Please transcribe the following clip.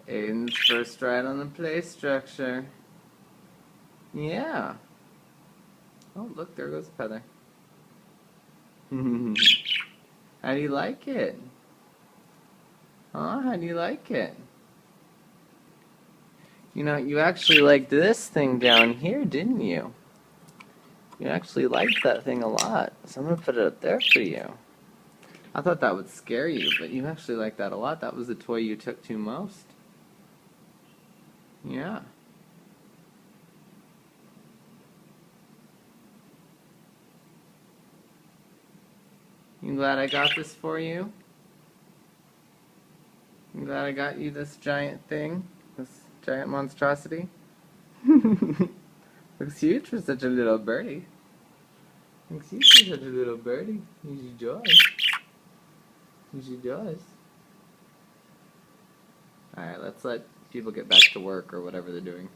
Aiden's first ride on the play structure. Yeah. Oh, look, there goes Feather. How do you like it? Huh? How do you like it? You know, you actually liked this thing down here, didn't you? You actually liked that thing a lot, so I'm going to put it up there for you. I thought that would scare you, but you actually liked that a lot. That was the toy you took to most. Yeah. You glad I got this for you? You glad I got you this giant thing? This giant monstrosity? Looks huge for such a little birdie. Looks huge for such a little birdie. Usually does. Usually does. Alright, let's let people get back to work or whatever they're doing.